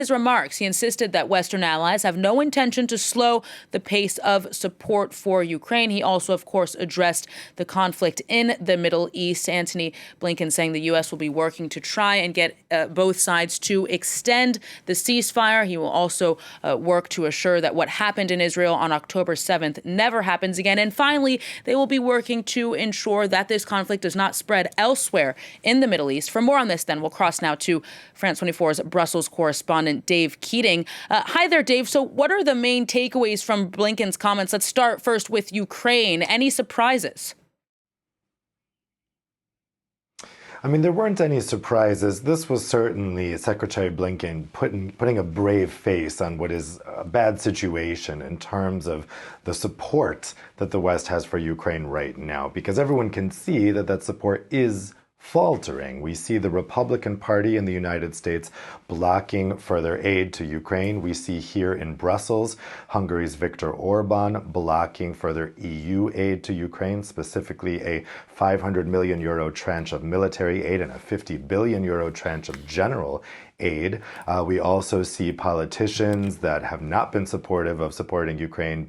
his remarks, he insisted that Western allies have no intention to slow the pace of support for Ukraine. He also, of course, addressed the conflict in the Middle East. Antony Blinken saying the U.S. will be working to try and get both sides to extend the ceasefire. He will also work to assure that what happened in Israel on October 7th never happens again. And finally, they will be working to ensure that this conflict does not spread elsewhere in the Middle East. For more on this, then, we'll cross now to France 24's Brussels correspondent Dave Keating. Hi there, Dave. So what are the main takeaways from Blinken's comments? Let's start first with Ukraine. Any surprises? I mean, there weren't any surprises. This was certainly Secretary Blinken putting a brave face on what is a bad situation in terms of the support that the West has for Ukraine right now, because everyone can see that that support is faltering. We see the Republican Party in the United States blocking further aid to Ukraine. We see here in Brussels, Hungary's Viktor Orban blocking further EU aid to Ukraine, specifically a 500 million euro tranche of military aid and a 50 billion euro tranche of general aid. We also see politicians that have not been supportive of supporting Ukraine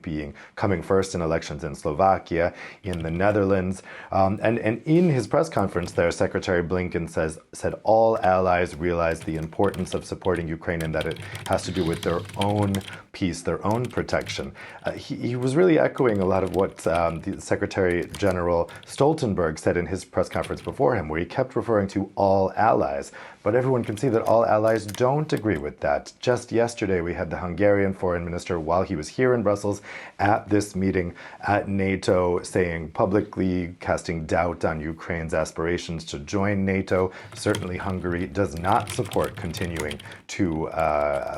coming first in elections in Slovakia, in the Netherlands. And in his press conference there, Secretary Blinken said all allies realize the importance of supporting Ukraine and that it has to do with their own peace, their own protection. He was really echoing a lot of what the Secretary General Stoltenberg said in his press conference before him, where he kept referring to all allies. But everyone can see that all allies don't agree with that. Just yesterday, we had the Hungarian foreign minister, while he was here in Brussels at this meeting at NATO, saying publicly, casting doubt on Ukraine's aspirations to join NATO. Certainly, Hungary does not support continuing to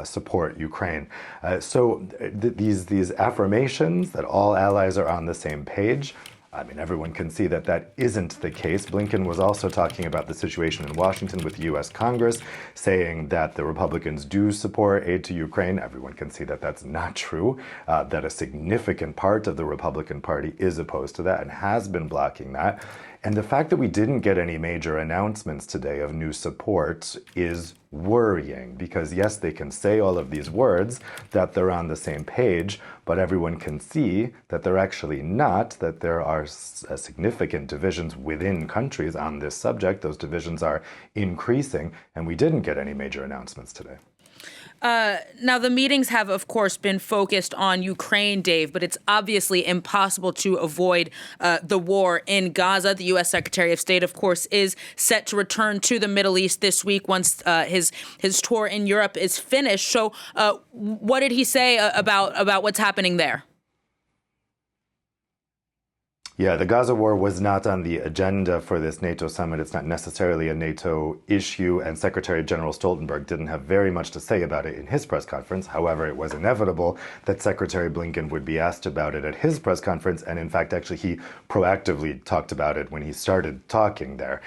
support Ukraine. So these affirmations that all allies are on the same page, I mean, everyone can see that that isn't the case. Blinken was also talking about the situation in Washington with the U.S. Congress, saying that the Republicans do support aid to Ukraine. Everyone can see that that's not true, that a significant part of the Republican Party is opposed to that and has been blocking that. And the fact that we didn't get any major announcements today of new support is worrying, because yes, they can say all of these words, that they're on the same page, but everyone can see that they're actually not, that there are significant divisions within countries on this subject. Those divisions are increasing, and we didn't get any major announcements today. Now, the meetings have, of course, been focused on Ukraine, Dave, but it's obviously impossible to avoid the war in Gaza. The U.S. Secretary of State, of course, is set to return to the Middle East this week once his tour in Europe is finished. So what did he say about what's happening there? Yeah, the Gaza war was not on the agenda for this NATO summit. It's not necessarily a NATO issue, and Secretary General Stoltenberg didn't have very much to say about it in his press conference. However, it was inevitable that Secretary Blinken would be asked about it at his press conference, and in fact, actually, he proactively talked about it when he started talking there.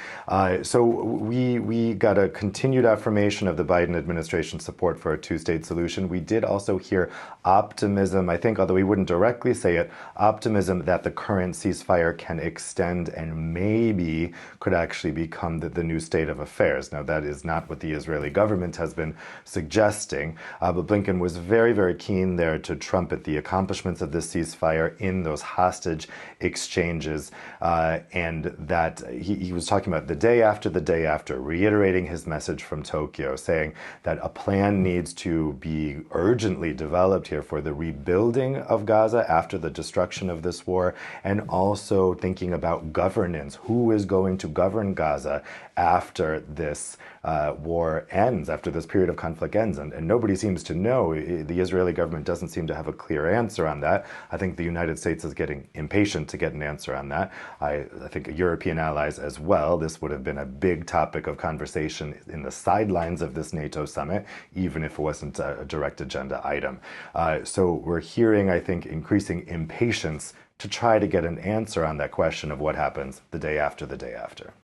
So we got a continued affirmation of the Biden administration's support for a two-state solution. We did also hear optimism, I think, although he wouldn't directly say it, optimism that the current ceasefire can extend and maybe could actually become the new state of affairs. Now, that is not what the Israeli government has been suggesting, but Blinken was very, very keen there to trumpet the accomplishments of this ceasefire in those hostage exchanges, and that he was talking about the day after, reiterating his message from Tokyo, saying that a plan needs to be urgently developed here for the rebuilding of Gaza after the destruction of this war, and also thinking about governance. Who is going to govern Gaza after this war ends, after this period of conflict ends? And nobody seems to know. The Israeli government doesn't seem to have a clear answer on that. I think the United States is getting impatient to get an answer on that. I think European allies as well. This would have been a big topic of conversation in the sidelines of this NATO summit, even if it wasn't a direct agenda item. So we're hearing, I think, increasing impatience to try to get an answer on that question of what happens the day after.